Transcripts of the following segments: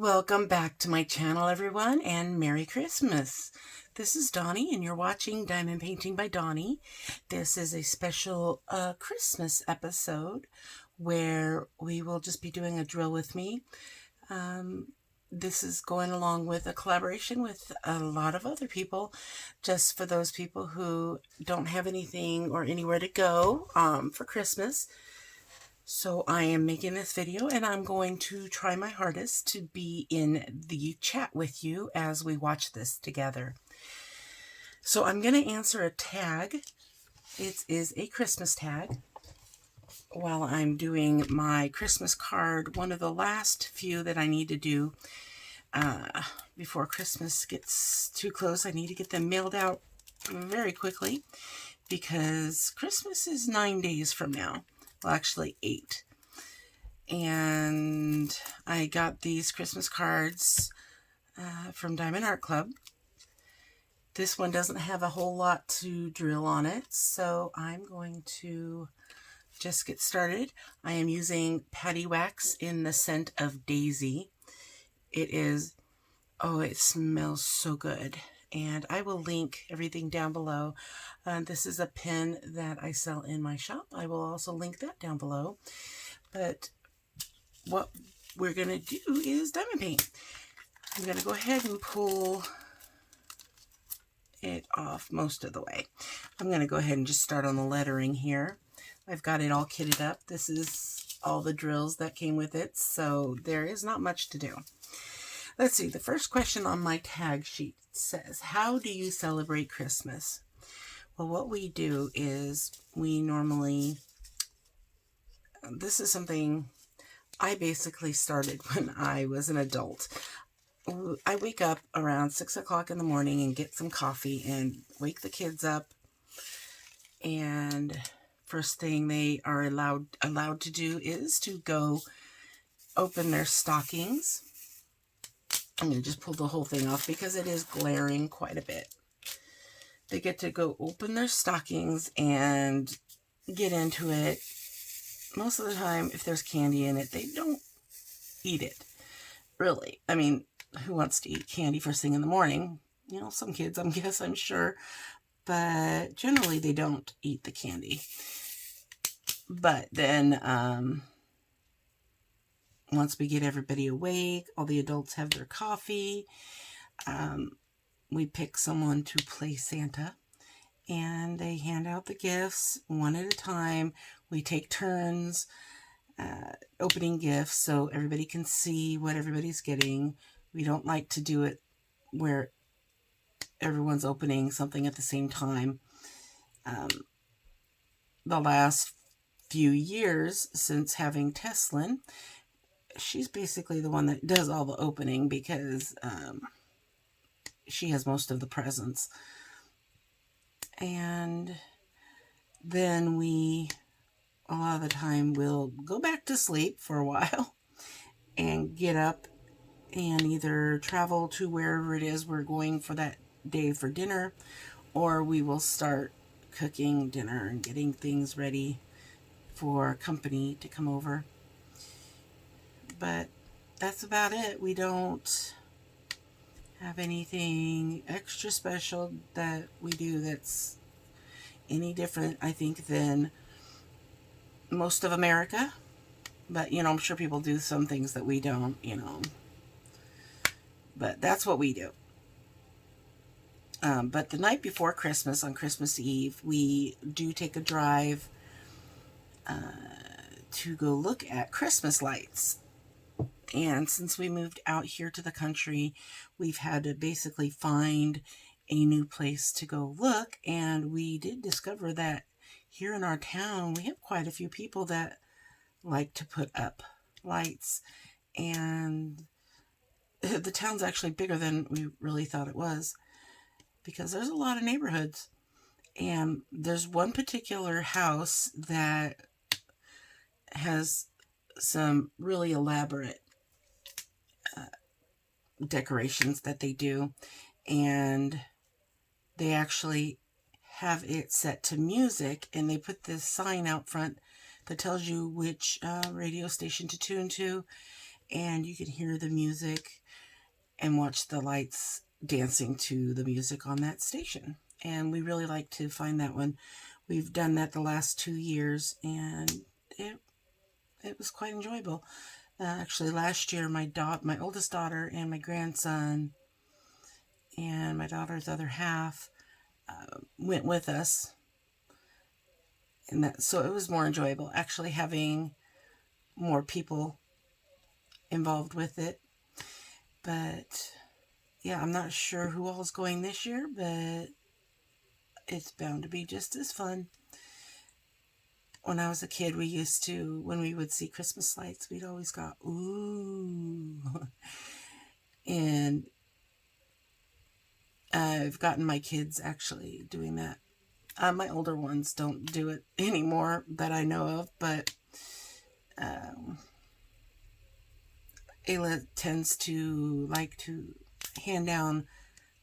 Welcome back to my channel, everyone, and Merry Christmas. This is Donnie, and you're watching Diamond Painting by Donnie. This is a special Christmas episode where we will just be doing a drill with me. This is going along with a collaboration with a lot of other people, just for those people who don't have anything or anywhere to go for Christmas. So I am making this video, and I'm going to try my hardest to be in the chat with you as we watch this together. So I'm going to answer a tag. It is a Christmas tag. While I'm doing my Christmas card, one of the last few that I need to do before Christmas gets too close. I need to get them mailed out very quickly because Christmas is 9 days from now. Well, actually 8. And I got these Christmas cards from Diamond Art Club. This one doesn't have a whole lot to drill on it, so I'm going to just get started. I am using Patty Wax in the scent of Daisy. It is, oh, it smells so good. And I will link everything down below. This is a pen that I sell in my shop. I will also link that down below. But what we're going to do is diamond paint. I'm going to go ahead and pull it off most of the way. I'm going to go ahead and just start on the lettering here. I've got it all kitted up. This is all the drills that came with it, so there is not much to do. Let's see, the first question on my tag sheet says, how do you celebrate Christmas? Well, what we do is we normally, this is something I basically started when I was an adult. I wake up around 6 o'clock in the morning and get some coffee and wake the kids up. And first thing they are allowed to do is to go open their stockings. I'm going to just pull the whole thing off because it is glaring quite a bit. They get to go open their stockings and get into it. Most of the time, if there's candy in it, they don't eat it. Really. I mean, who wants to eat candy first thing in the morning? You know, some kids, I'm sure. But generally, they don't eat the candy. But then, once we get everybody awake, all the adults have their coffee, we pick someone to play Santa, and they hand out the gifts one at a time. We take turns opening gifts so everybody can see what everybody's getting. We don't like to do it where everyone's opening something at the same time. The last few years since having Tesslynn, she's basically the one that does all the opening because she has most of the presents. And then we, a lot of the time, will go back to sleep for a while and get up and either travel to wherever it is we're going for that day for dinner, or we will start cooking dinner and getting things ready for company to come over. But that's about it. We don't have anything extra special that we do that's any different, I think, than most of America. But, you know, I'm sure people do some things that we don't, you know. But that's what we do. But the night before Christmas, on Christmas Eve, we do take a drive to go look at Christmas lights. And since we moved out here to the country, we've had to basically find a new place to go look. And we did discover that here in our town, we have quite a few people that like to put up lights. And the town's actually bigger than we really thought it was, because there's a lot of neighborhoods. And there's one particular house that has some really elaborate decorations that they do, and they actually have it set to music, and they put this sign out front that tells you which radio station to tune to, and you can hear the music and watch the lights dancing to the music on that station. And we really like to find that one. We've done that the last 2 years, and it was quite enjoyable. Actually, last year, my oldest daughter and my grandson and my daughter's other half went with us, and so it was more enjoyable actually having more people involved with it. But yeah, I'm not sure who all is going this year, but it's bound to be just as fun. When I was a kid, we used to, when we would see Christmas lights, we'd always go, ooh. And I've gotten my kids actually doing that. My older ones don't do it anymore that I know of, but Ayla tends to like to hand down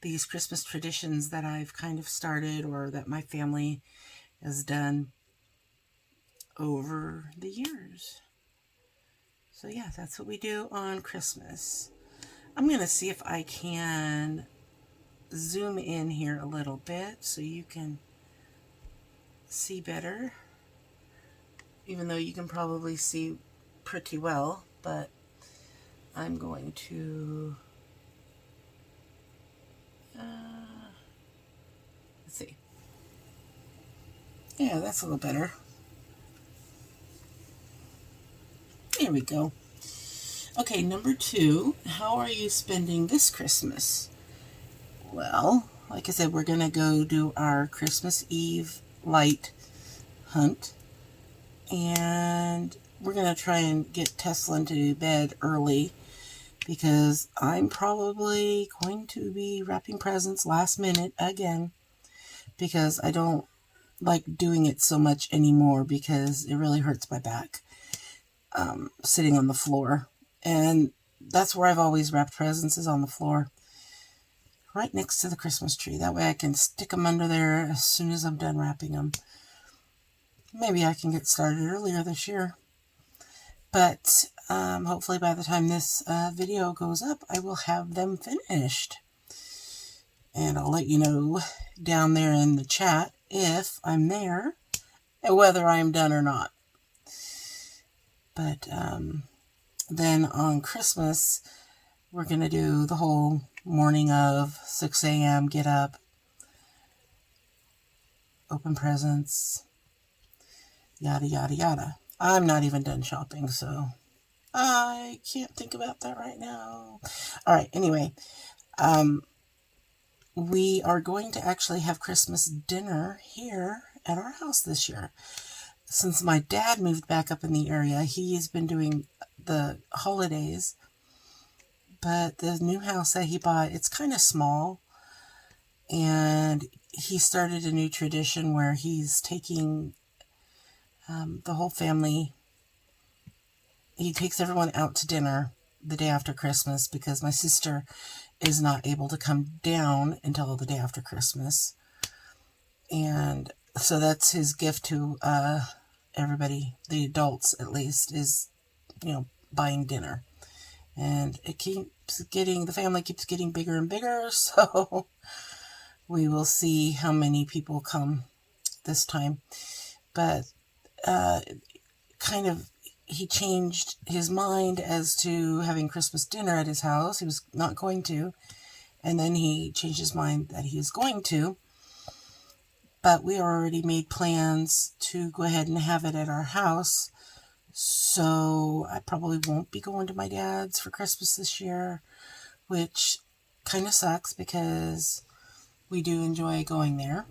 these Christmas traditions that I've kind of started or that my family has done over the years. So yeah, that's what we do on Christmas. I'm going to see if I can zoom in here a little bit so you can see better. Even though you can probably see pretty well, but I'm going to let's see. Yeah, that's a little better. There we go. Okay, number 2, how are you spending this Christmas? Well, like I said, we're going to go do our Christmas Eve light hunt, and we're going to try and get Tesslynn to bed early because I'm probably going to be wrapping presents last minute again because I don't like doing it so much anymore because it really hurts my back sitting on the floor. And that's where I've always wrapped presents, is on the floor, right next to the Christmas tree. That way I can stick them under there as soon as I'm done wrapping them. Maybe I can get started earlier this year. But hopefully by the time this video goes up, I will have them finished. And I'll let you know down there in the chat if I'm there and whether I'm done or not. But then on Christmas, we're going to do the whole morning of 6 a.m., get up, open presents, yada, yada, yada. I'm not even done shopping, so I can't think about that right now. All right, anyway, we are going to actually have Christmas dinner here at our house this year. Since my dad moved back up in the area, he's been doing the holidays, but the new house that he bought, it's kind of small, and he started a new tradition where he's taking the whole family. He takes everyone out to dinner the day after Christmas because my sister is not able to come down until the day after Christmas. And so that's his gift to everybody, the adults at least, is, buying dinner. And the family keeps getting bigger and bigger, so we will see how many people come this time. But he changed his mind as to having Christmas dinner at his house. He was not going to, and then he changed his mind that he is going to. But we already made plans to go ahead and have it at our house, so I probably won't be going to my dad's for Christmas this year, which kind of sucks because we do enjoy going there.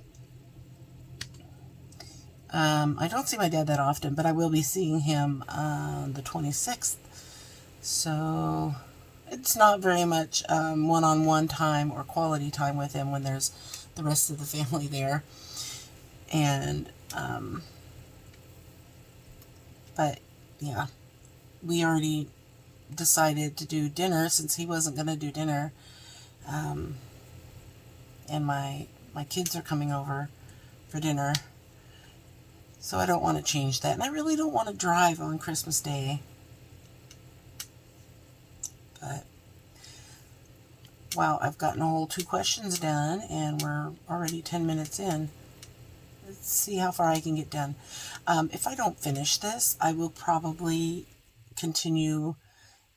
I don't see my dad that often, but I will be seeing him on the 26th. So it's not very much one-on-one time or quality time with him when there's the rest of the family there. And, but yeah, we already decided to do dinner since he wasn't going to do dinner. And my kids are coming over for dinner. So I don't want to change that. And I really don't want to drive on Christmas Day. Wow, I've gotten a whole 2 questions done, and we're already 10 minutes in. Let's see how far I can get done. If I don't finish this, I will probably continue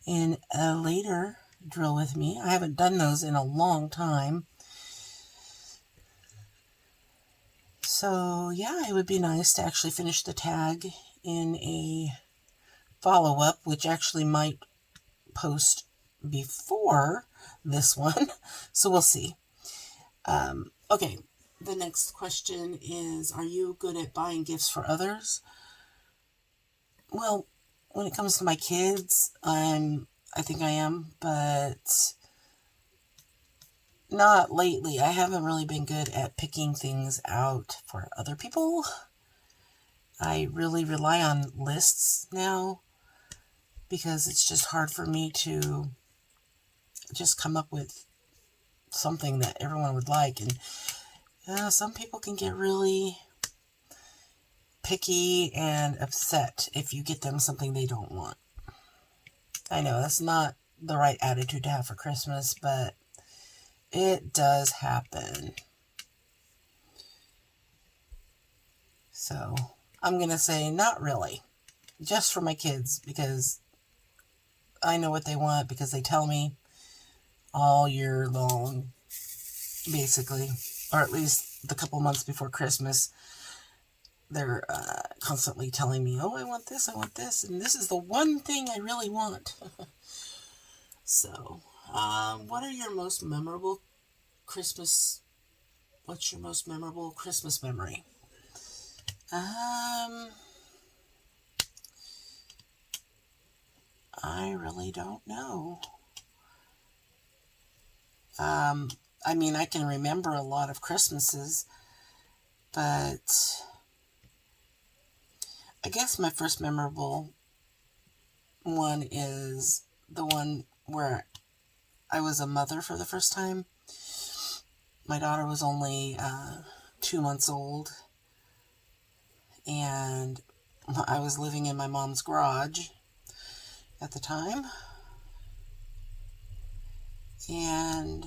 in a later drill with me. I haven't done those in a long time. So yeah, it would be nice to actually finish the tag in a follow-up, which actually might post before this one. So we'll see. Okay, the next question is, are you good at buying gifts for others? Well, when it comes to my kids, I think I am, but not lately. I haven't really been good at picking things out for other people. I really rely on lists now because it's just hard for me to just come up with something that everyone would like. And some people can get really picky and upset if you get them something they don't want. I know that's not the right attitude to have for Christmas, but it does happen. So I'm going to say not really. Just for my kids, because I know what they want, because they tell me all year long, basically, or at least the couple months before Christmas. They're constantly telling me, oh, I want this, and this is the one thing I really want. So, what's your most memorable Christmas memory? I really don't know. I mean, I can remember a lot of Christmases, but I guess my first memorable one is the one where I was a mother for the first time. My daughter was only 2 months old, and I was living in my mom's garage at the time. And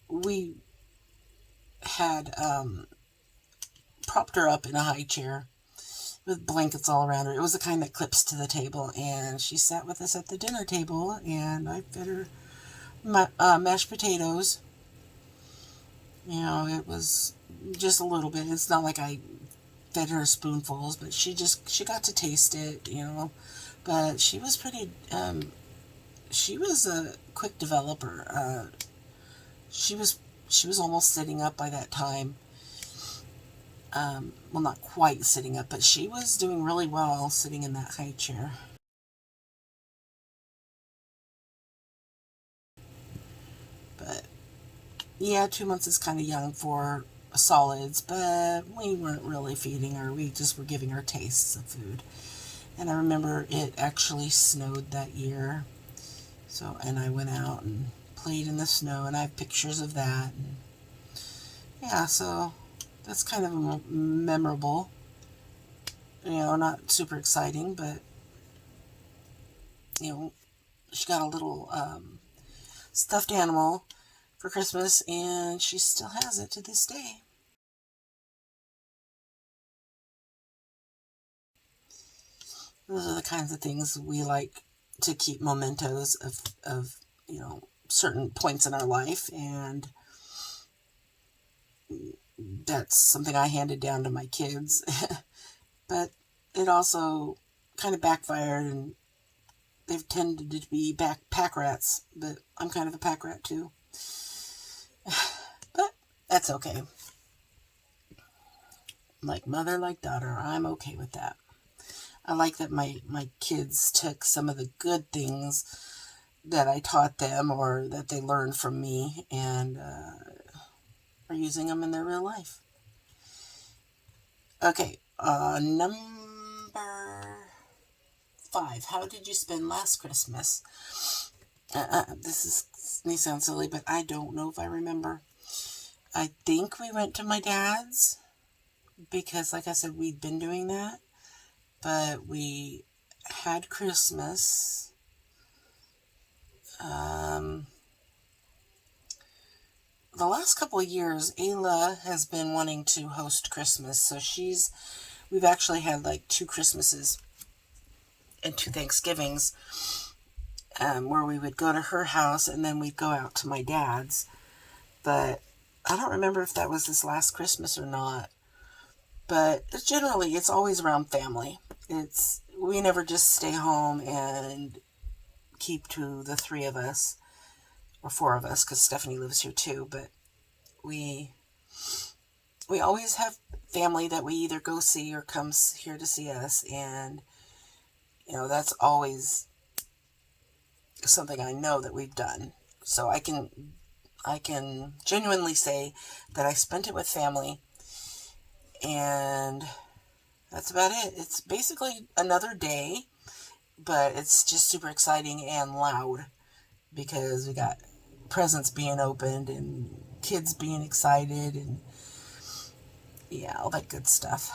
we had propped her up in a high chair with blankets all around her. It was the kind that clips to the table, and she sat with us at the dinner table, and I fed her mashed potatoes. It was just a little bit. It's not like I fed her spoonfuls, but she got to taste it, But she was pretty, she was a quick developer. She was almost sitting up by that time. Well, not quite sitting up, but she was doing really well sitting in that high chair. But yeah, 2 months is kind of young for solids, but we weren't really feeding her. We just were giving her tastes of food. And I remember it actually snowed that year. And I went out and played in the snow, and I have pictures of that. And yeah, so that's kind of memorable. Not super exciting, but, she got a little stuffed animal for Christmas, and she still has it to this day. Those are the kinds of things we like to keep mementos of certain points in our life, and that's something I handed down to my kids. But it also kind of backfired, and they've tended to be pack rats, but I'm kind of a pack rat too. But that's okay. Like mother, like daughter, I'm okay with that. I like that my kids took some of the good things that I taught them or that they learned from me and are using them in their real life. Okay, number 5. How did you spend last Christmas? This may sound silly, but I don't know if I remember. I think we went to my dad's because, like I said, we'd been doing that. But we had Christmas The last couple of years, Ayla has been wanting to host Christmas, so we've actually had like 2 Christmases and 2 Thanksgivings, where we would go to her house and then we'd go out to my dad's. But I don't remember if that was this last Christmas or not. But generally, it's always around family. We never just stay home and keep to the 3 of us or 4 of us, because Stephanie lives here too. But we always have family that we either go see or comes here to see us, and that's always something I know that we've done. So I can genuinely say that I spent it with family, and that's about it. It's basically another day, but it's just super exciting and loud because we got presents being opened and kids being excited and yeah, all that good stuff.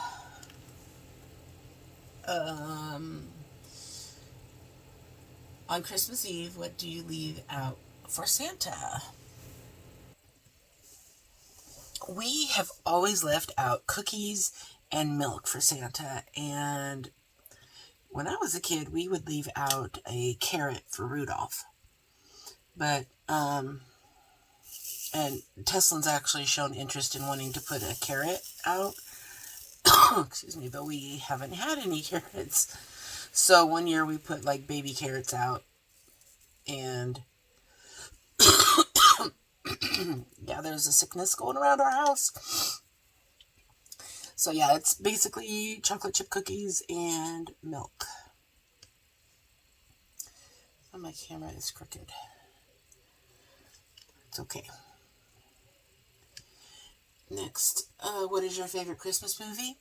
On Christmas Eve, what do you leave out for Santa? We have always left out cookies and milk for Santa, and when I was a kid, we would leave out a carrot for Rudolph. But, and Teslynn's actually shown interest in wanting to put a carrot out. Excuse me, but we haven't had any carrots. So one year we put like baby carrots out, and yeah, there's a sickness going around our house. So yeah, it's basically chocolate chip cookies and milk. Oh, my camera is crooked. It's okay. Next, what is your favorite Christmas movie?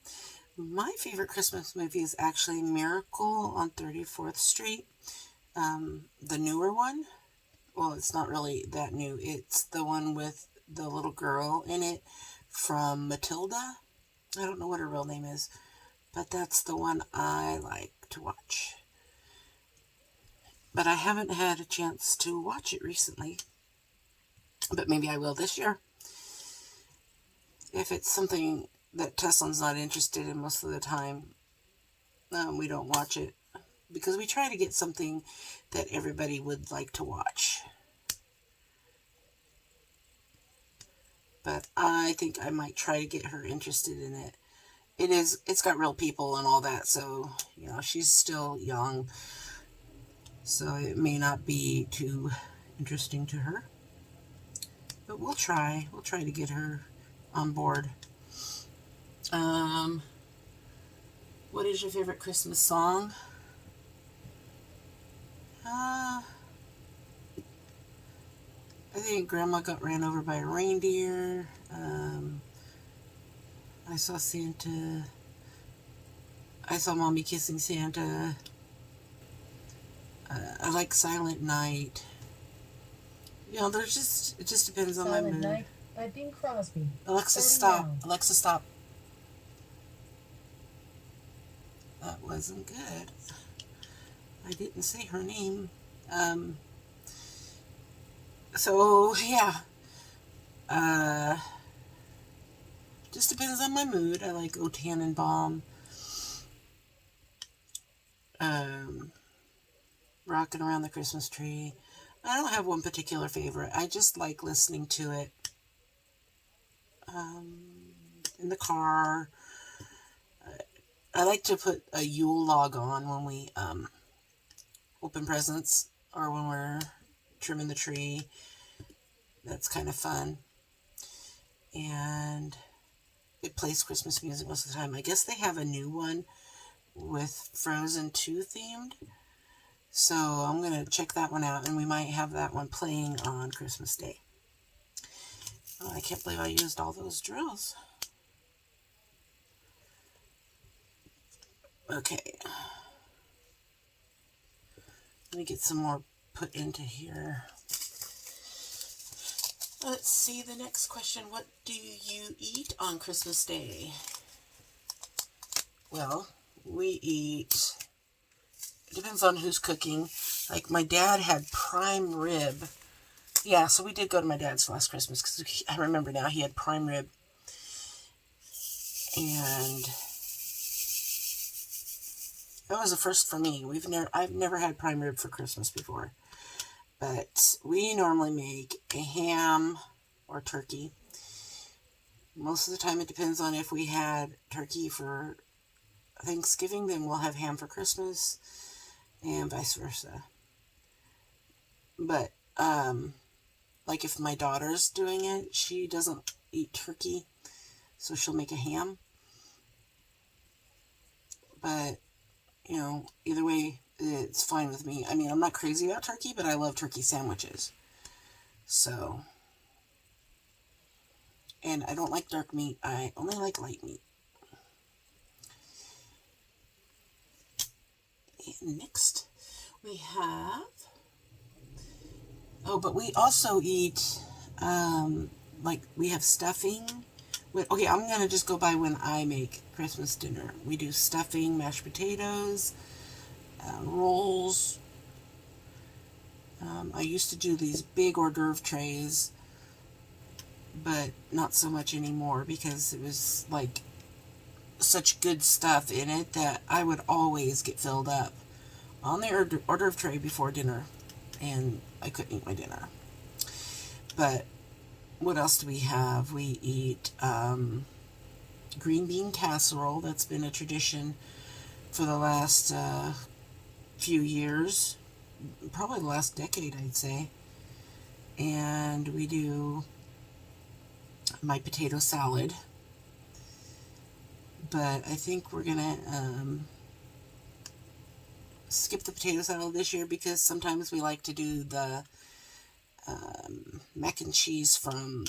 My favorite Christmas movie is actually Miracle on 34th Street. The newer one. Well, it's not really that new. It's the one with the little girl in it from Matilda. I don't know what her real name is, but that's the one I like to watch. But I haven't had a chance to watch it recently. But maybe I will this year. If it's something that Teslynn's not interested in most of the time, we don't watch it. Because we try to get something that everybody would like to watch. But I think I might try to get her interested in it. It's got real people and all that, so, she's still young. So it may not be too interesting to her. But we'll try. We'll try to get her on board. What is your favorite Christmas song? I think Grandma Got Ran Over by a Reindeer. I Saw Santa. I Saw Mommy Kissing Santa. I like Silent Night. It just depends on my mood. Silent Night by Bing Crosby. Alexa, stop. Alexa, stop. That wasn't good. I didn't say her name. So, yeah. Just depends on my mood. I like O Tannenbaum. Rocking Around the Christmas Tree. I don't have one particular favorite. I just like listening to it. In the car. I like to put a Yule log on when we open presents or when we're trimming the tree. That's kind of fun. And it plays Christmas music most of the time. I guess they have a new one with Frozen 2 themed. So I'm going to check that one out, and we might have that one playing on Christmas Day. Oh, I can't believe I used all those drills. Okay. Let me get some more put into here. Let's see the next question. What do you eat on Christmas Day? Well, we eat, it depends on who's cooking. Like, my dad had prime rib. Yeah, so we did go to my dad's last Christmas, because I remember now he had prime rib. And that was a first for me. I've never had prime rib for Christmas before. But we normally make a ham or turkey. Most of the time it depends on if we had turkey for Thanksgiving, then we'll have ham for Christmas, and vice versa. But, like if my daughter's doing it, she doesn't eat turkey, so she'll make a ham. But, you know, either way, it's fine with me. I mean, I'm not crazy about turkey, but I love turkey sandwiches. So, and I don't like dark meat. I only like light meat. And next, we have... Oh, but we also eat, like, we have stuffing. Okay, I'm going to just go by when I make Christmas dinner. We do stuffing, mashed potatoes, rolls. I used to do these big hors d'oeuvre trays, but not so much anymore because it was, like, such good stuff in it that I would always get filled up on the hors d'oeuvre tray before dinner, and I couldn't eat my dinner. But what else do we have? We eat green bean casserole. That's been a tradition for the last few years, probably the last decade, I'd say. And we do my potato salad. But I think we're gonna skip the potato salad this year because sometimes we like to do the mac and cheese from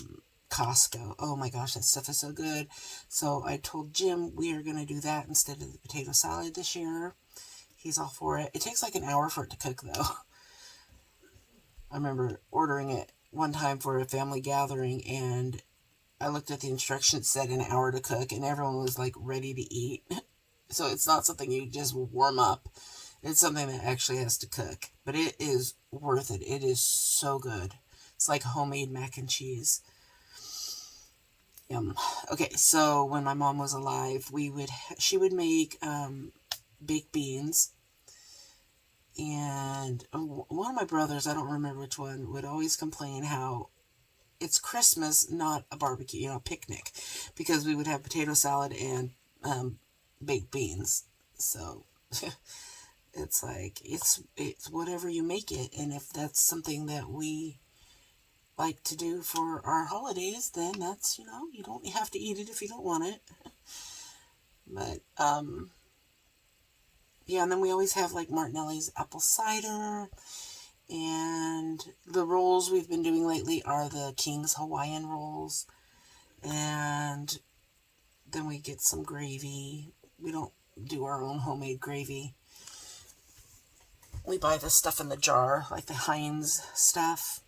Costco. Oh my gosh, that stuff is so good. So I told Jim we are going to do that instead of the potato salad this year. He's all for it. It takes like an hour for it to cook, though. I remember ordering it one time for a family gathering, and I looked at the instructions, it said an hour to cook, and everyone was like ready to eat. So it's not something you just warm up. It's something that actually has to cook. But it is worth it. It is so good. It's like homemade mac and cheese. Yum. Okay, so when my mom was alive, she would make baked beans. And one of my brothers, I don't remember which one, would always complain how it's Christmas, not a barbecue, picnic. Because we would have potato salad and baked beans. So... It's like, it's whatever you make it, and if that's something that we like to do for our holidays, then that's, you don't have to eat it if you don't want it. But, yeah, and then we always have, like, Martinelli's apple cider, and the rolls we've been doing lately are the King's Hawaiian rolls, and then we get some gravy. We don't do our own homemade gravy. We buy this stuff in the jar, like the Heinz stuff.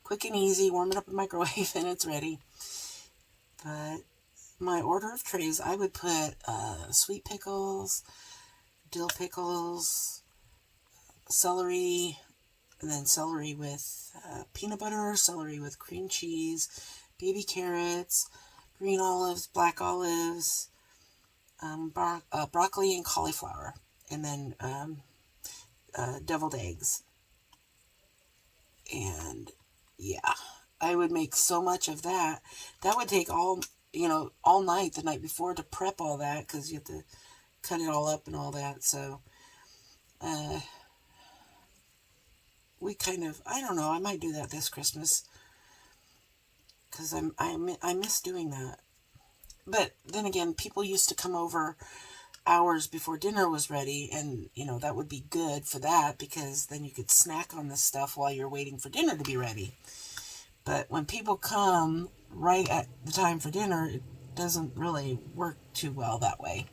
Quick and easy, warm it up in the microwave, and it's ready. But my hors d'oeuvre trays, I would put sweet pickles, dill pickles, celery, and then celery with peanut butter, celery with cream cheese, baby carrots, green olives, black olives, broccoli and cauliflower, and then deviled eggs. And yeah, I would make so much of that. That would take all night, the night before, to prep all that, because you have to cut it all up and all that. So we kind of, I don't know, I might do that this Christmas, because I miss doing that. But then again, people used to come over hours before dinner was ready, and that would be good for that, because then you could snack on this stuff while you're waiting for dinner to be ready. But when people come right at the time for dinner, it doesn't really work too well that way.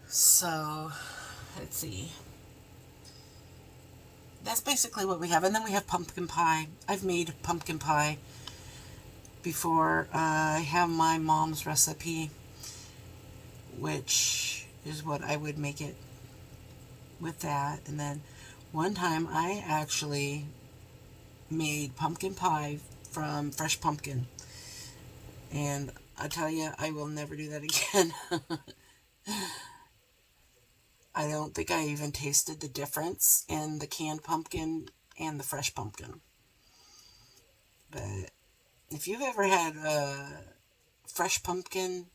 So let's see, that's basically what we have. And then we have pumpkin pie. I've made pumpkin pie before. I have my mom's recipe, which is what I would make it with that. And then one time I actually made pumpkin pie from fresh pumpkin. And I tell you, I will never do that again. I don't think I even tasted the difference in the canned pumpkin and the fresh pumpkin. But if you've ever had a fresh pumpkin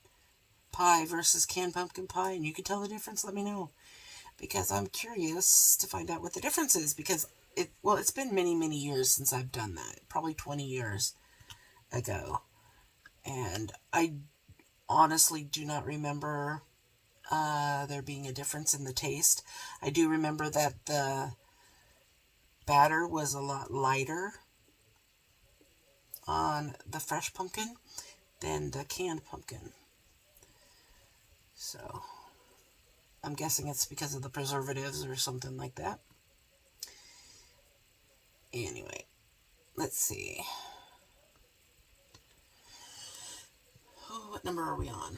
pie versus canned pumpkin pie and you can tell the difference, let me know. Because I'm curious to find out what the difference is. Because it's been many, many years since I've done that. Probably 20 years ago. And I honestly do not remember there being a difference in the taste. I do remember that the batter was a lot lighter on the fresh pumpkin than the canned pumpkin. So I'm guessing it's because of the preservatives or something like that. Anyway, let's see. Oh, what number are we on?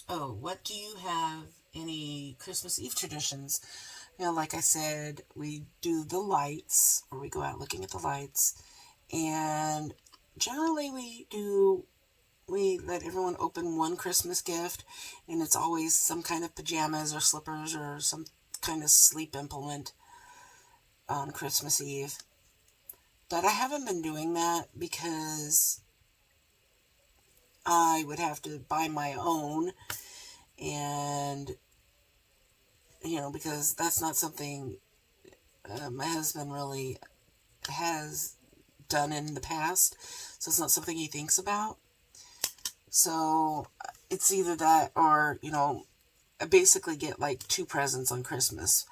Oh, what do you have any Christmas Eve traditions? You know, like I said, we do the lights, or we go out looking at the lights, and generally we let everyone open one Christmas gift, and it's always some kind of pajamas or slippers or some kind of sleep implement on Christmas Eve. But I haven't been doing that because I would have to buy my own, and because that's not something my husband really has done in the past, so it's not something he thinks about. So it's either that or I basically get like 2 presents on Christmas.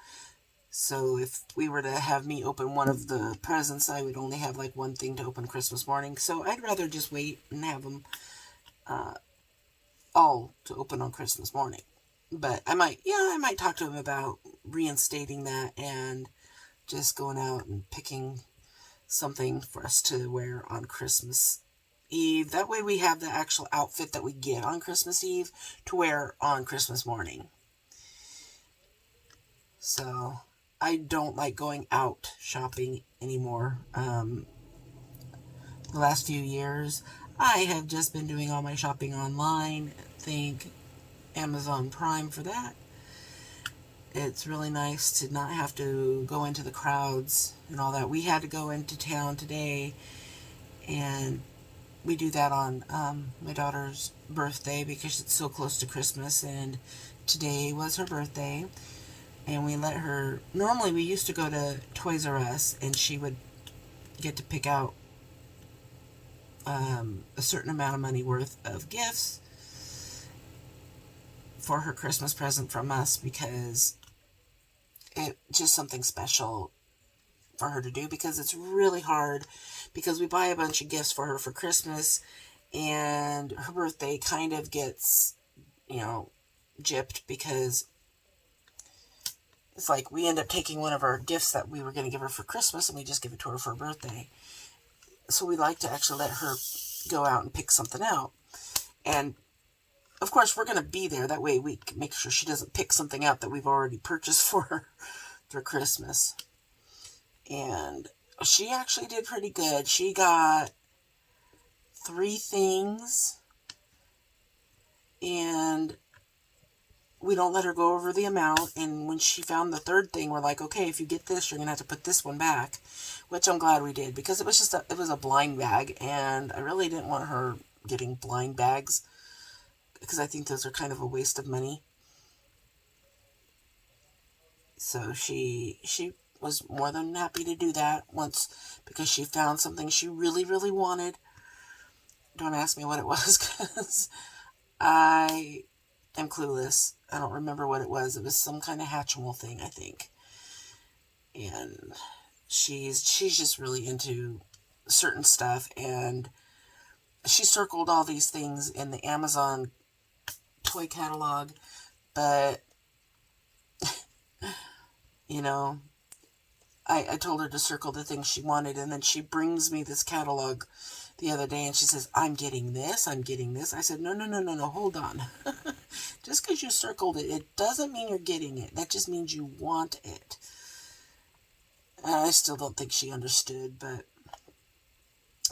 So if we were to have me open one of the presents, I would only have like one thing to open Christmas morning. So I'd rather just wait and have them all to open on Christmas morning. But I might talk to him about reinstating that and just going out and picking something for us to wear on Christmas Eve. That way we have the actual outfit that we get on Christmas Eve to wear on Christmas morning. So I don't like going out shopping anymore. The last few years, I have just been doing all my shopping online. Thank Amazon Prime for that. It's really nice to not have to go into the crowds and all that. We had to go into town today, and we do that on my daughter's birthday because it's so close to Christmas, and today was her birthday. And we let her, normally we used to go to Toys R Us, and she would get to pick out a certain amount of money worth of gifts for her Christmas present from us, because it's just something special for her to do, because it's really hard, because we buy a bunch of gifts for her for Christmas, and her birthday kind of gets, gypped, because it's like we end up taking one of our gifts that we were going to give her for Christmas, and we just give it to her for her birthday. So we like to actually let her go out and pick something out. And of course, we're going to be there. That way we can make sure she doesn't pick something out that we've already purchased for her for Christmas. And she actually did pretty good. She got 3 things, and we don't let her go over the amount. And when she found the 3rd thing, we're like, okay, if you get this, you're going to have to put this one back, which I'm glad we did, because it was a blind bag, and I really didn't want her getting blind bags, because I think those are kind of a waste of money. So she was more than happy to do that once, because she found something she really, really wanted. Don't ask me what it was, because I am clueless. I don't remember what it was. It was some kind of Hatchimal thing, I think. And she's just really into certain stuff, and she circled all these things in the Amazon toy catalog, but I told her to circle the things she wanted, and then she brings me this catalog the other day, and she says, I'm getting this. I said, no, hold on. Just because you circled it, it doesn't mean you're getting it. That just means you want it. I still don't think she understood, but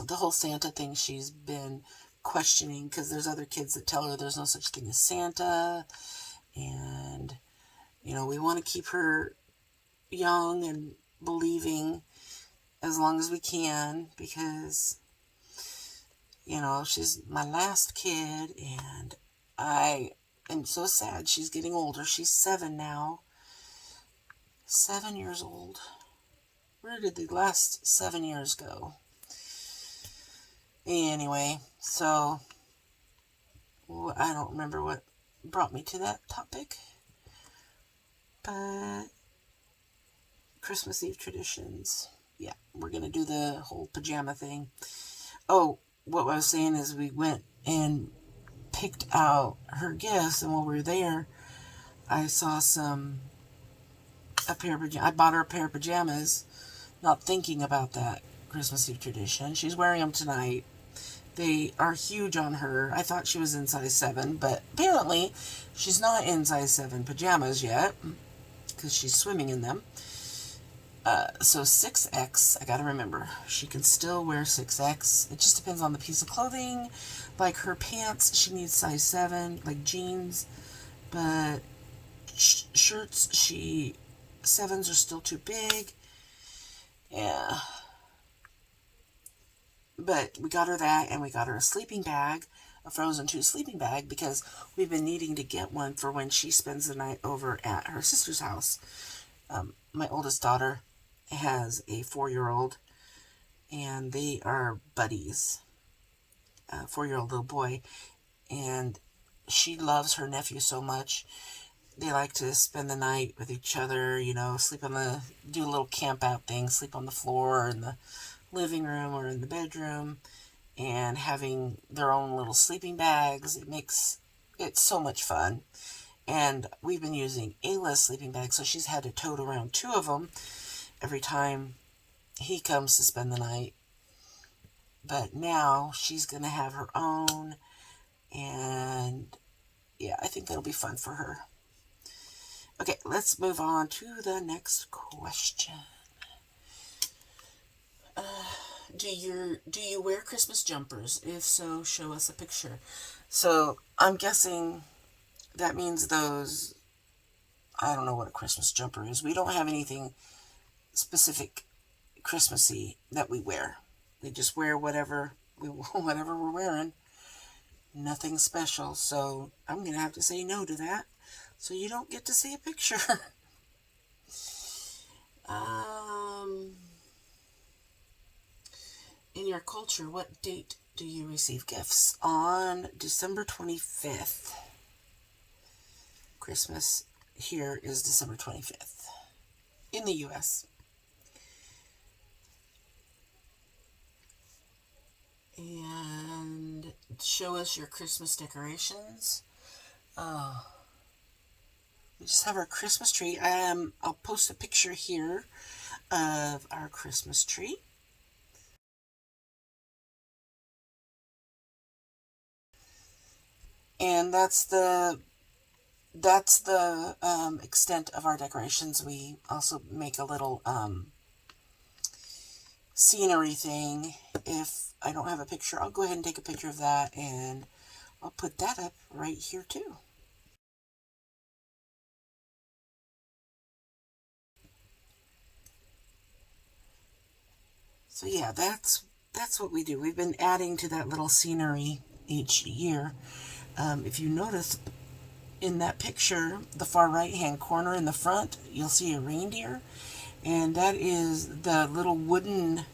the whole Santa thing she's been questioning, because there's other kids that tell her there's no such thing as Santa, and we want to keep her young and believing as long as we can, because she's my last kid, and I am so sad. She's getting older. She's 7 now. 7 years old. Where did the last 7 years go? Anyway, so I don't remember what brought me to that topic, but Christmas Eve traditions. Yeah, we're going to do the whole pajama thing. Oh, what I was saying is we went and picked out her gifts, and while we were there, I saw I bought her a pair of pajamas, not thinking about that Christmas Eve tradition. She's wearing them tonight. They are huge on her. I thought she was in size 7, but apparently she's not in size 7 pajamas yet, because she's swimming in them. So 6X, I gotta remember, she can still wear 6X. It just depends on the piece of clothing. Like her pants, she needs size 7, like jeans. But shirts, 7s are still too big. Yeah. But we got her that, and we got her a sleeping bag, a Frozen 2 sleeping bag, because we've been needing to get one for when she spends the night over at her sister's house. My oldest daughter has a 4-year-old, and they are buddies. A 4-year-old little boy, and she loves her nephew so much. They like to spend the night with each other, do a little camp out thing, sleep on the floor or in the living room or in the bedroom, and having their own little sleeping bags. It makes it so much fun. And we've been using Ayla's sleeping bag, so she's had to tote around 2 of them every time he comes to spend the night. But now she's going to have her own, and yeah, I think that'll be fun for her. Okay, let's move on to the next question. Do you wear Christmas jumpers? If so, show us a picture. So I'm guessing that means those, I don't know what a Christmas jumper is. We don't have anything specific Christmassy that we wear. We just wear whatever we're wearing. Nothing special. So I'm going to have to say no to that. So you don't get to see a picture. In your culture, what date do you receive gifts? On December 25th. Christmas here is December 25th in the U.S. And show us your Christmas decorations. We just have our Christmas tree. I'll post a picture here of our Christmas tree. And that's the extent of our decorations. We also make a little scenery thing. If I don't have a picture, I'll go ahead and take a picture of that, and I'll put that up right here too. So yeah, that's what we do. We've been adding to that little scenery each year. If you notice in that picture, the far right hand corner in the front, you'll see a reindeer, and that is the little wooden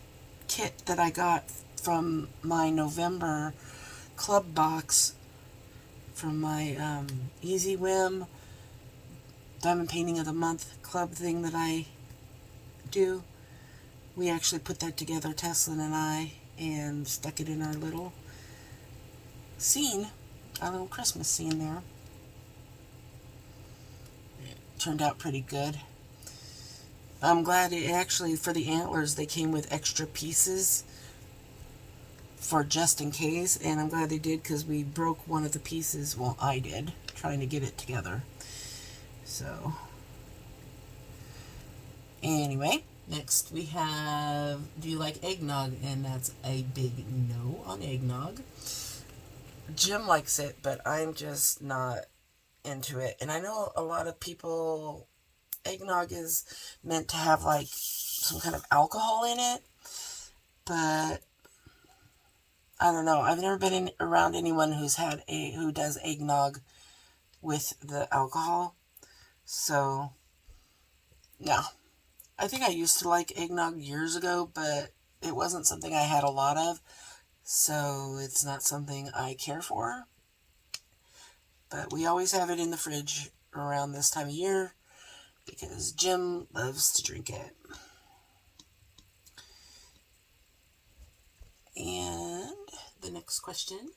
kit that I got from my November club box from my Easy Whim Diamond Painting of the Month club thing that I do. We actually put that together, Tesslynn and I, and stuck it in our little scene, our little Christmas scene there. It turned out pretty good. I'm glad it actually, for the antlers, they came with extra pieces for just in case, and I'm glad they did because we broke one of the pieces. Well, I did, trying to get it together. So, anyway, next we have, do you like eggnog? And that's a big no on eggnog. Jim likes it, but I'm just not into it. And I know a lot of people, eggnog is meant to have like some kind of alcohol in it, but I don't know. I've never been around anyone who does eggnog with the alcohol. So, no. I think I used to like eggnog years ago, but it wasn't something I had a lot of. So, it's not something I care for. But we always have it in the fridge around this time of year because Jim loves to drink it. And the next question,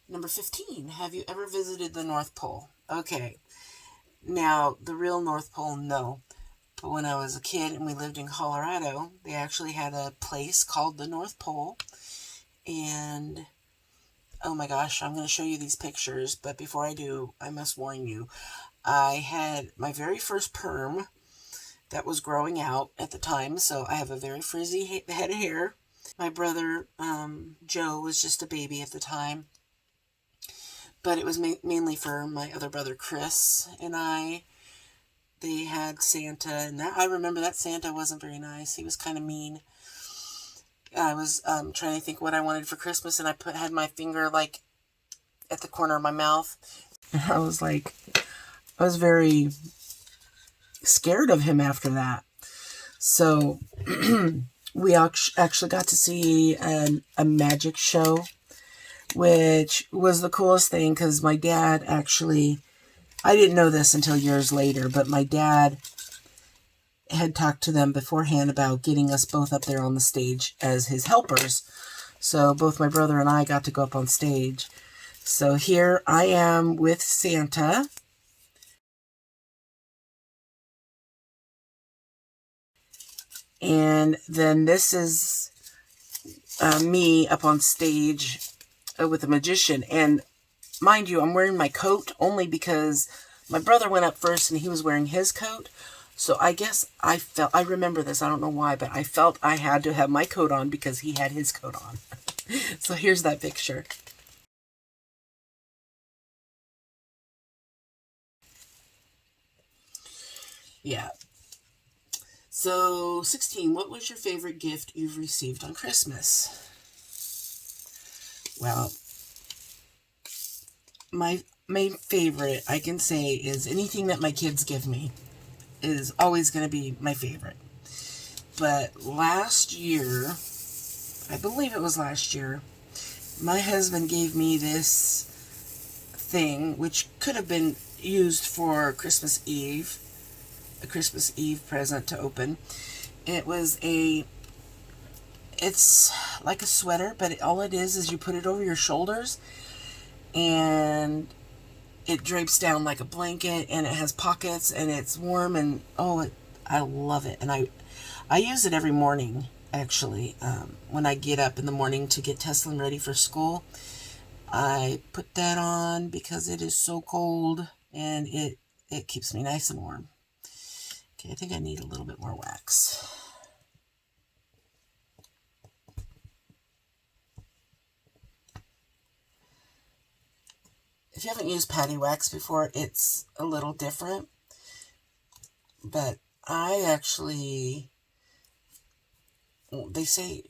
number 15, have you ever visited the North Pole? Okay, now the real North Pole, no. But when I was a kid and we lived in Colorado, they actually had a place called the North Pole. And, oh my gosh, I'm going to show you these pictures. But before I do, I must warn you, I had my very first perm that was growing out at the time. So I have a very frizzy head of hair. My brother, Joe, was just a baby at the time. But it was mainly for my other brother, Chris, and I. They had Santa, and I remember that Santa wasn't very nice. He was kind of mean. I was trying to think what I wanted for Christmas, and I had my finger, like, at the corner of my mouth. And I was very scared of him after that. So we actually got to see a magic show, which was the coolest thing because my dad actually, I didn't know this until years later, but my dad had talked to them beforehand about getting us both up there on the stage as his helpers. So both my brother and I got to go up on stage. So here I am with Santa. And then this is me up on stage with a magician. And mind you, I'm wearing my coat only because my brother went up first and he was wearing his coat. So I guess I remember this, I don't know why, but I felt I had to have my coat on because he had his coat on. So here's that picture. Yeah. So 16, what was your favorite gift you've received on Christmas? Well, my main favorite, I can say, is anything that my kids give me is always going to be my favorite. But last year, I believe it was last year, my husband gave me this thing, which could have been used for Christmas Eve, a Christmas Eve present to open. It's like a sweater, but all it is you put it over your shoulders, and it drapes down like a blanket, and it has pockets, and it's warm, and I love it. And I use it every morning, actually. When I get up in the morning to get Tesslynn ready for school, I put that on because it is so cold, and it keeps me nice and warm. Okay, I think I need a little bit more wax. If you haven't used patty wax before, it's a little different. But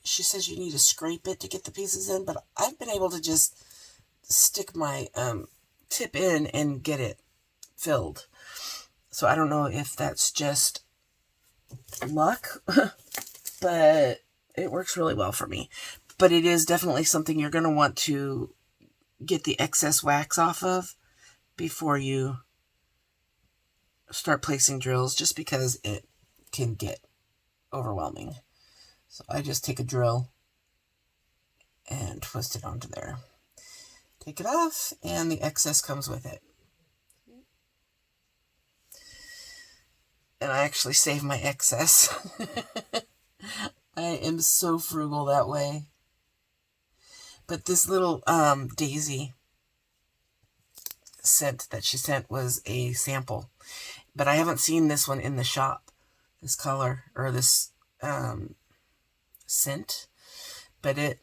she says you need to scrape it to get the pieces in, but I've been able to just stick my tip in and get it filled. So I don't know if that's just luck, but it works really well for me. But it is definitely something you're going to want to get the excess wax off of before you start placing drills, just because it can get overwhelming. So I just take a drill and twist it onto there. Take it off, and the excess comes with it. And I actually save my excess. I am so frugal that way. But this little daisy scent that she sent was a sample. But I haven't seen this one in the shop, this color, or this scent. But it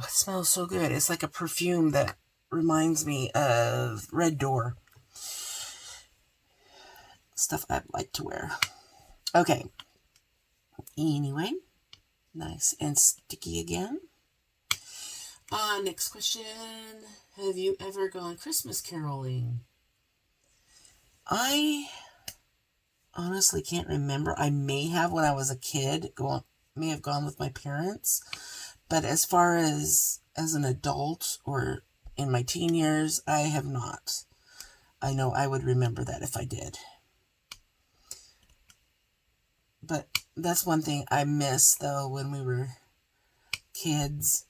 smells so good. It's like a perfume that reminds me of Red Door. Stuff I'd like to wear. Okay. Anyway, nice and sticky again. Next question. Have you ever gone Christmas caroling? I honestly can't remember. I may have when I was a kid. May have gone with my parents. But as far as an adult or in my teen years, I have not. I know I would remember that if I did. But that's one thing I miss, though, when we were kids.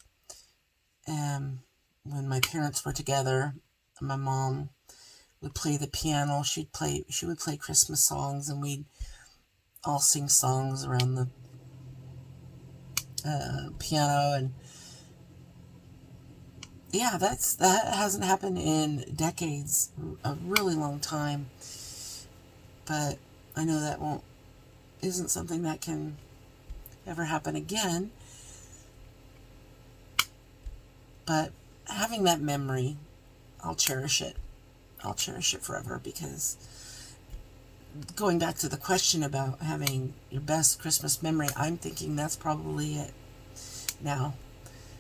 When my parents were together, my mom would play the piano. She would play Christmas songs, and we'd all sing songs around the piano. And yeah, that hasn't happened in decades, a really long time. But I know that isn't something that can ever happen again. But having that memory, I'll cherish it. I'll cherish it forever, because going back to the question about having your best Christmas memory, I'm thinking that's probably it now.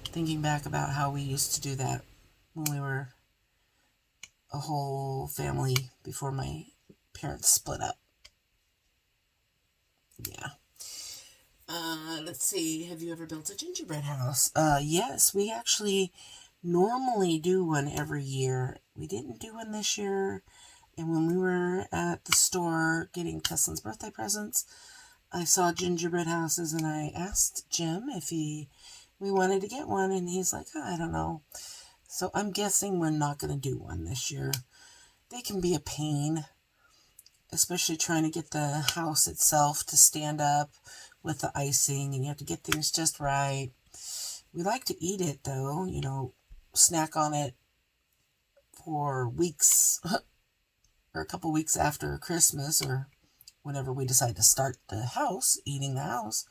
Thinking back about how we used to do that when we were a whole family before my parents split up. Yeah. Let's see. Have you ever built a gingerbread house? Yes, we actually normally do one every year. We didn't do one this year. And when we were at the store getting Tesslynn's birthday presents, I saw gingerbread houses, and I asked Jim if we wanted to get one, and he's like, I don't know. So I'm guessing we're not going to do one this year. They can be a pain, especially trying to get the house itself to stand up with the icing, and you have to get things just right. We like to eat it, though, snack on it for weeks or a couple weeks after Christmas, or whenever we decide to start the house, eating the house.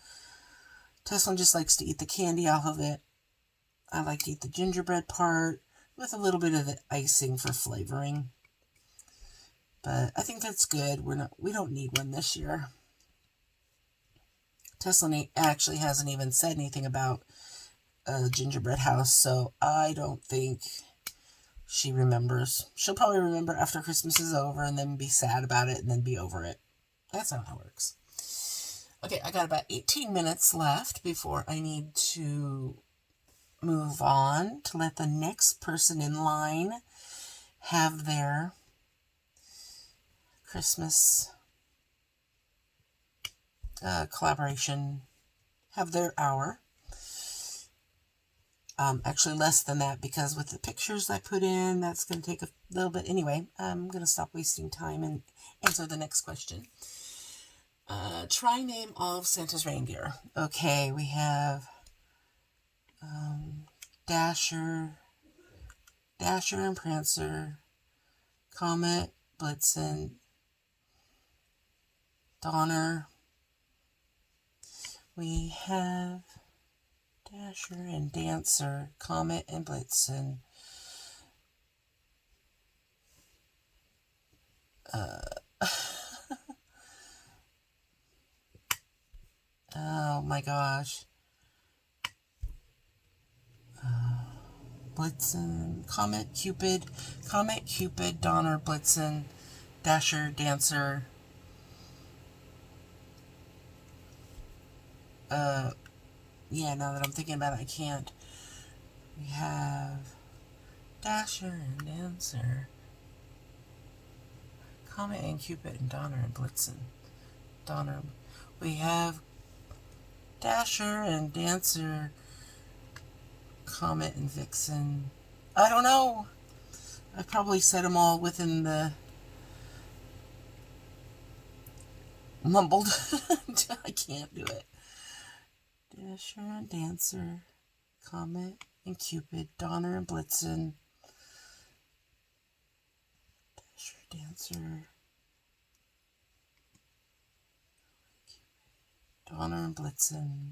Tesslynn just likes to eat the candy off of it. I like to eat the gingerbread part with a little bit of the icing for flavoring. But I think that's good. We don't need one this year. Tesslynn actually hasn't even said anything about a gingerbread house, so I don't think she remembers. She'll probably remember after Christmas is over and then be sad about it and then be over it. That's how that works. Okay, I got about 18 minutes left before I need to move on to let the next person in line have their Christmas collaboration, have their hour. Actually less than that, because with the pictures I put in, that's going to take a little bit. Anyway, I'm going to stop wasting time and answer the next question. Try name all of Santa's reindeer. Okay, we have Dasher and Prancer, Comet, Blitzen, Donner. We have Dasher and Dancer, Comet and Blitzen. Oh my gosh. Blitzen, Comet, Cupid, Donner, Blitzen, Dasher, Dancer. Yeah, now that I'm thinking about it, I can't. We have Dasher and Dancer, Comet and Cupid, and Donner and Blitzen. Donner. We have Dasher and Dancer, Comet and Vixen. I don't know. I probably said them all within the mumbled. I can't do it. Dasher and Dancer, Comet and Cupid, Donner and Blitzen, Dasher, Dancer, Donner and Blitzen.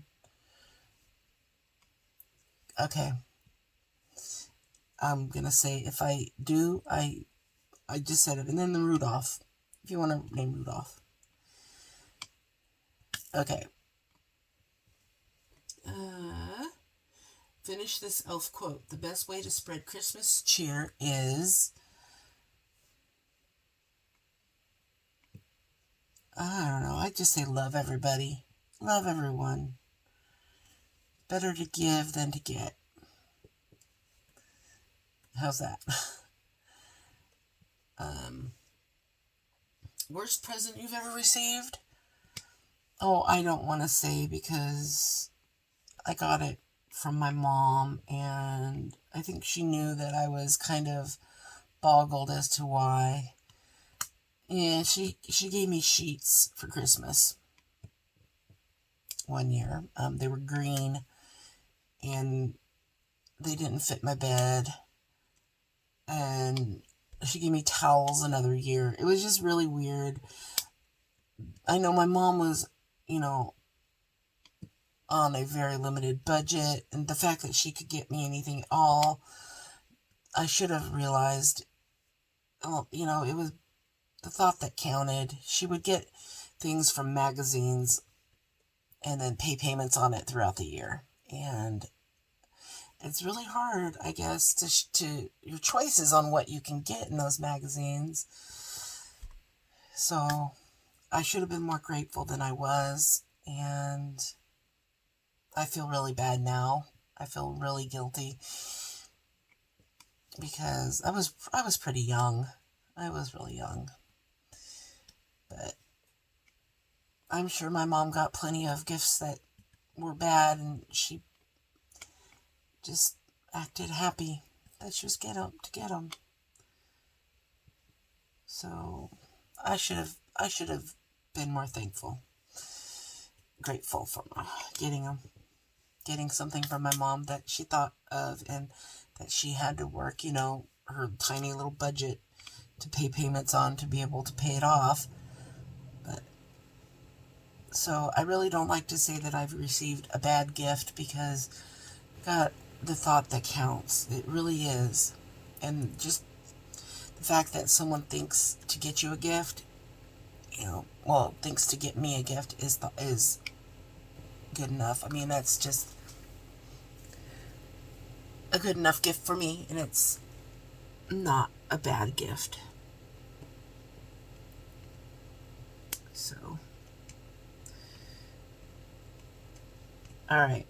Okay. I'm going to say, if I do, I just said it. And then the Rudolph, if you want to name Rudolph. Okay. Finish this elf quote. The best way to spread Christmas cheer is... I don't know. I just say love everybody. Love everyone. Better to give than to get. How's that? Worst present you've ever received? Oh, I don't want to say because I got it from my mom, and I think she knew that I was kind of boggled as to why. And she gave me sheets for Christmas one year. They were green, and they didn't fit my bed. And she gave me towels another year. It was just really weird. I know my mom was, on a very limited budget, and the fact that she could get me anything at all, I should have realized, it was the thought that counted. She would get things from magazines and then pay payments on it throughout the year. And it's really hard, I guess, to your choices on what you can get in those magazines. So I should have been more grateful than I was, and I feel really bad now. I feel really guilty because I was pretty young. I was really young. But I'm sure my mom got plenty of gifts that were bad, and she just acted happy that she was to get them. So I should have been more grateful for getting something from my mom that she thought of, and that she had to work, her tiny little budget to pay payments on to be able to pay it off. But so I really don't like to say that I've received a bad gift, because God, the thought that counts. It really is. And just the fact that someone thinks to get you a gift, thinks to get me a gift is good enough. I mean, that's just a good enough gift for me, and it's not a bad gift. So, all right.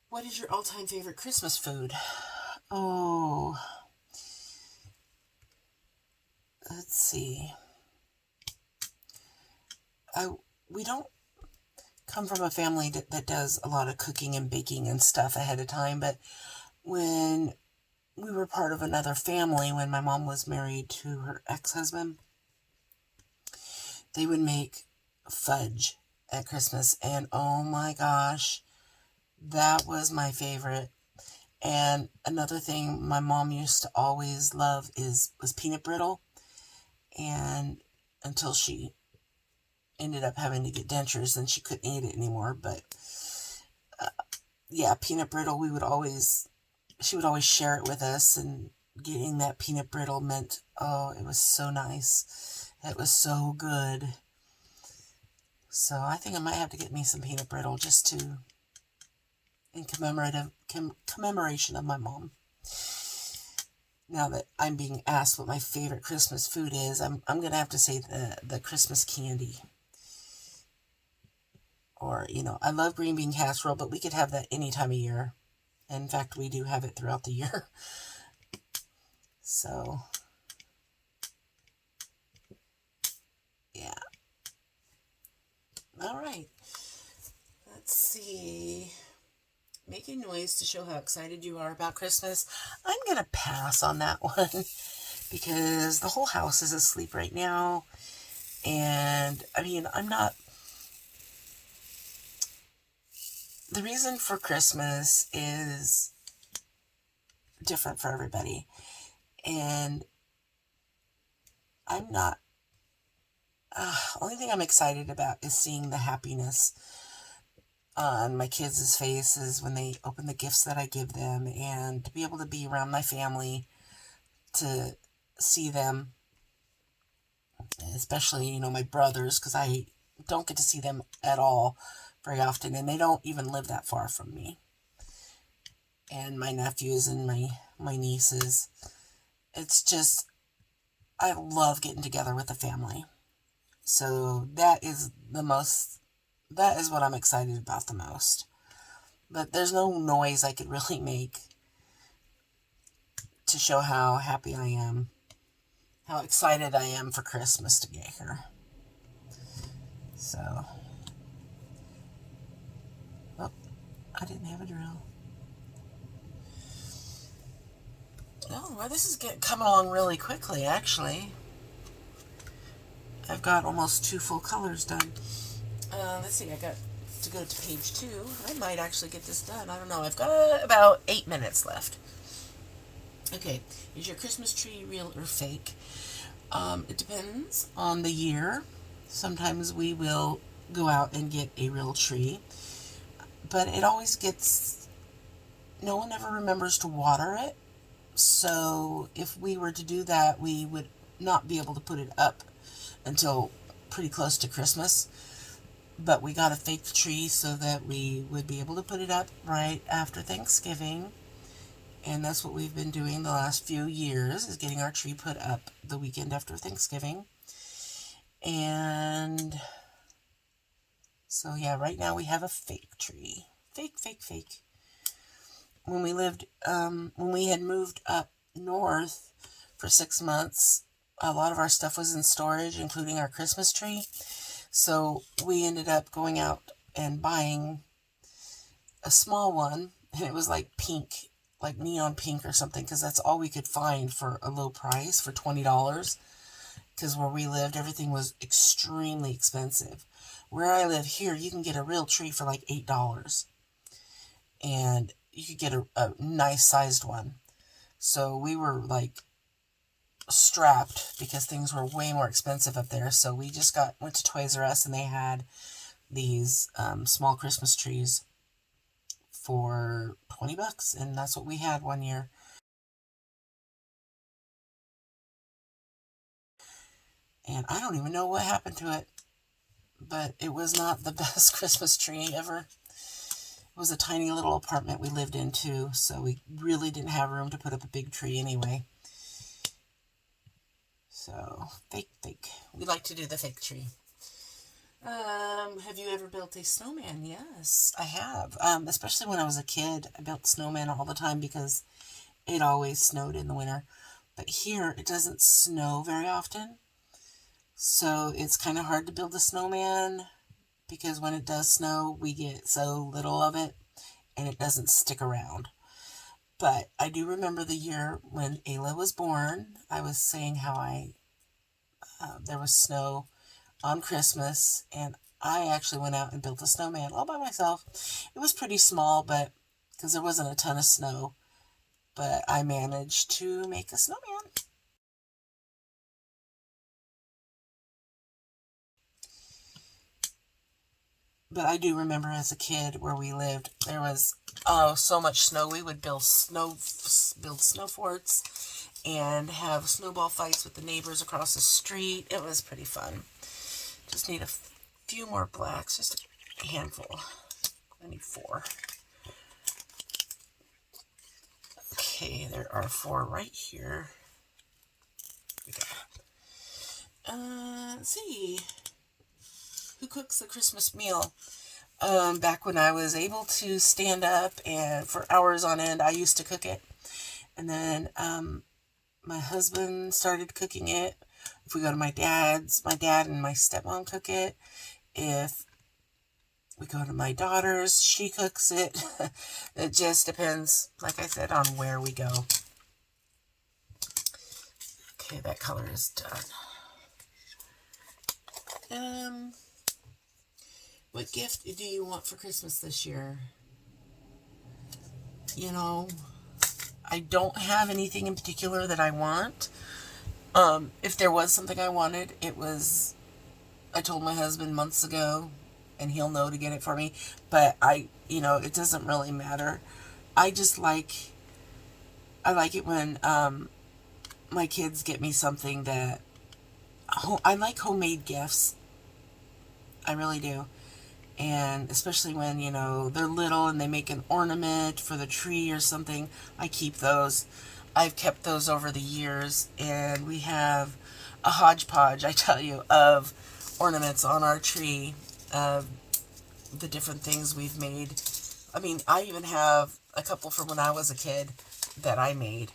What is your all-time favorite Christmas food? Oh, let's see. We don't come from a family that does a lot of cooking and baking and stuff ahead of time, but when we were part of another family, when my mom was married to her ex-husband, they would make fudge at Christmas, and oh my gosh, that was my favorite. And another thing my mom used to always love was peanut brittle, and until she ended up having to get dentures, then she couldn't eat it anymore. But yeah, peanut brittle, she would always share it with us, and getting that peanut brittle meant, oh, it was so nice. It was so good. So I think I might have to get me some peanut brittle just in commemoration of my mom. Now that I'm being asked what my favorite Christmas food is, I'm going to have to say the Christmas candy. Or, I love green bean casserole, but we could have that any time of year. In fact, we do have it throughout the year. So, yeah. All right. Let's see. Making noise to show how excited you are about Christmas. I'm going to pass on that one because the whole house is asleep right now. And, I mean, I'm not the reason for Christmas is different for everybody. And I'm not, only thing I'm excited about is seeing the happiness on my kids' faces when they open the gifts that I give them, and to be able to be around my family, to see them, especially, you know, my brothers, because I don't get to see them at all very often, and they don't even live that far from me. And my nephews and my nieces. It's just, I love getting together with the family. So that is what I'm excited about the most. But there's no noise I could really make to show how happy I am, how excited I am for Christmas to get here. So, oh, I didn't have a drill. Oh, well, this is coming along really quickly, actually. I've got almost 2 full colors done. Let's see, I got to go to page 2. I might actually get this done. I don't know. I've got about 8 minutes left. Okay, is your Christmas tree real or fake? It depends on the year. Sometimes we will go out and get a real tree, but it always gets, no one ever remembers to water it. So if we were to do that, we would not be able to put it up until pretty close to Christmas. But we got a fake tree so that we would be able to put it up right after Thanksgiving. And that's what we've been doing the last few years, is getting our tree put up the weekend after Thanksgiving. And so, yeah, right now we have a fake tree. Fake, fake, fake. When we had moved up north for 6 months, a lot of our stuff was in storage, including our Christmas tree. So we ended up going out and buying a small one, and it was like pink, like neon pink or something, because that's all we could find for a low price, for $20, because where we lived, everything was extremely expensive. Where I live here, you can get a real tree for like $8, and you could get a nice sized one. So we were like strapped because things were way more expensive up there. So we just went to Toys R Us, and they had these small Christmas trees for $20, and that's what we had one year. And I don't even know what happened to it, but it was not the best Christmas tree ever. It was a tiny little apartment we lived in too, so we really didn't have room to put up a big tree anyway. So, fake. We like to do the fake tree. Have you ever built a snowman? Yes, I have. Especially when I was a kid, I built snowmen all the time because it always snowed in the winter. But here, it doesn't snow very often. So it's kind of hard to build a snowman because when it does snow, we get so little of it and it doesn't stick around. But I do remember the year when Ayla was born. I was saying how there was snow on Christmas, and I actually went out and built a snowman all by myself. It was pretty small, but because there wasn't a ton of snow, but I managed to make a snowman. But I do remember as a kid where we lived, there was so much snow. We would build snow forts and have snowball fights with the neighbors across the street. It was pretty fun. Just need a few more blacks, just a handful. I need 4. Okay, there are 4 right here. Let's see. Who cooks the Christmas meal? Back when I was able to stand up and for hours on end, I used to cook it. And then my husband started cooking it. If we go to my dad and my stepmom cook it. If we go to my daughter's, she cooks it. It just depends, like I said, on where we go. Okay, that color is done. What gift do you want for Christmas this year? you know, I don't have anything in particular that I want. If there was something I wanted, I told my husband months ago, and he'll know to get it for me, but it doesn't really matter. I just I like it when, my kids get me something I like homemade gifts. I really do. And especially when, they're little and they make an ornament for the tree or something, I keep those. I've kept those over the years, and we have a hodgepodge, I tell you, of ornaments on our tree, of the different things we've made. I mean, I even have a couple from when I was a kid that I made.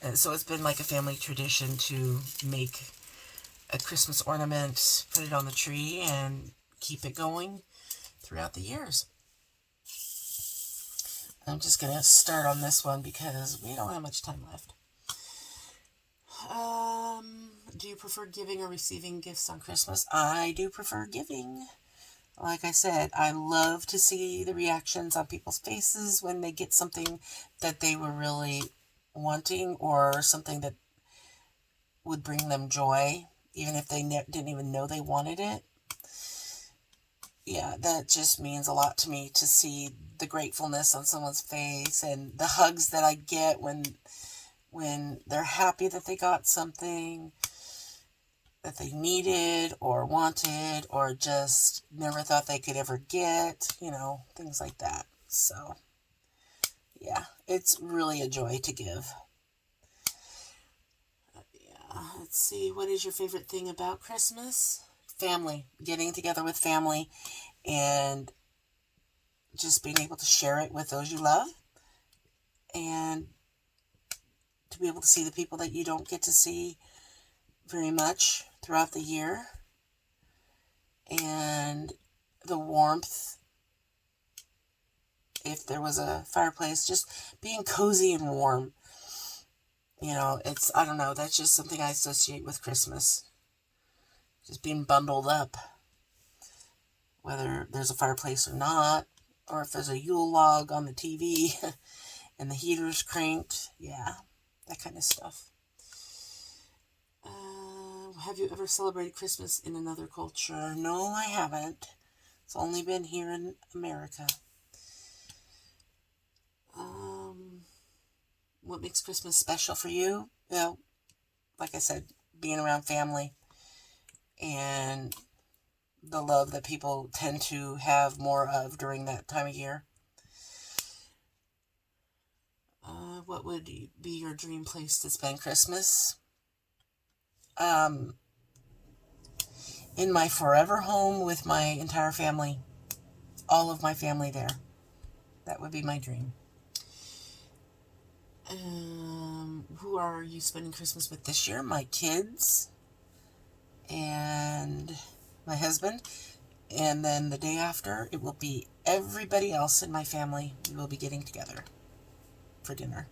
And so it's been like a family tradition to make a Christmas ornament, put it on the tree, and keep it going throughout the years. I'm just going to start on this one because we don't have much time left. Do you prefer giving or receiving gifts on Christmas? I do prefer giving. Like I said, I love to see the reactions on people's faces when they get something that they were really wanting, or something that would bring them joy, even if they didn't even know they wanted it. Yeah, that just means a lot to me, to see the gratefulness on someone's face, and the hugs that I get when they're happy that they got something that they needed or wanted, or just never thought they could ever get, things like that. So, yeah, it's really a joy to give. Yeah, let's see, what is your favorite thing about Christmas? Family, getting together with family, and just being able to share it with those you love, and to be able to see the people that you don't get to see very much throughout the year, and the warmth, if there was a fireplace, just being cozy and warm. I don't know, that's just something I associate with Christmas. Just being bundled up, whether there's a fireplace or not, or if there's a Yule log on the TV and the heater's cranked. Yeah, that kind of stuff. Have you ever celebrated Christmas in another culture? No, I haven't. It's only been here in America. What makes Christmas special for you? Well, like I said, being around family, and the love that people tend to have more of during that time of year. What would be your dream place to spend Christmas? In my forever home with my entire family. All of my family there. That would be my dream. Who are you spending Christmas with this year? My kids and my husband. And then the day after, it will be everybody else in my family. We will be getting together for dinner.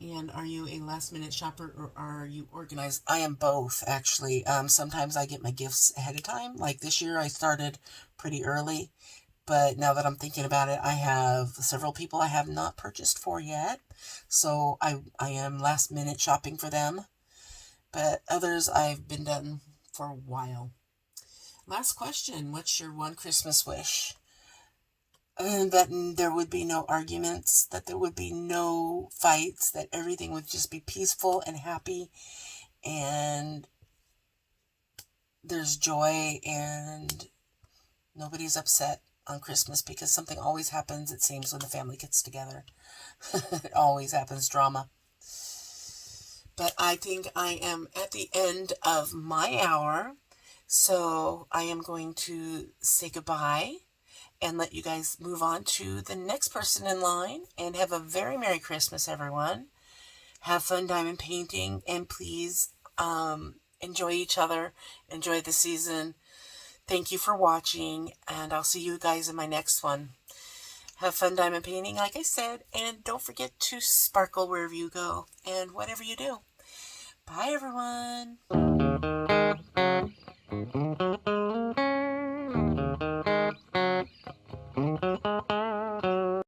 And are you a last-minute shopper, or are you organized? I am both, actually. Sometimes I get my gifts ahead of time. Like this year, I started pretty early. But now that I'm thinking about it, I have several people I have not purchased for yet. So I am last-minute shopping for them. But others I've been done for a while. Last question. What's your one Christmas wish? That there would be no arguments, that there would be no fights, that everything would just be peaceful and happy, and there's joy, and nobody's upset on Christmas, because something always happens, it seems, when the family gets together. It always happens, drama. But I think I am at the end of my hour, so I am going to say goodbye and let you guys move on to the next person in line, and have a very Merry Christmas, everyone. Have fun diamond painting, and please enjoy each other, enjoy the season. Thank you for watching, and I'll see you guys in my next one. Have fun diamond painting, like I said, and don't forget to sparkle wherever you go and whatever you do. Bye, everyone.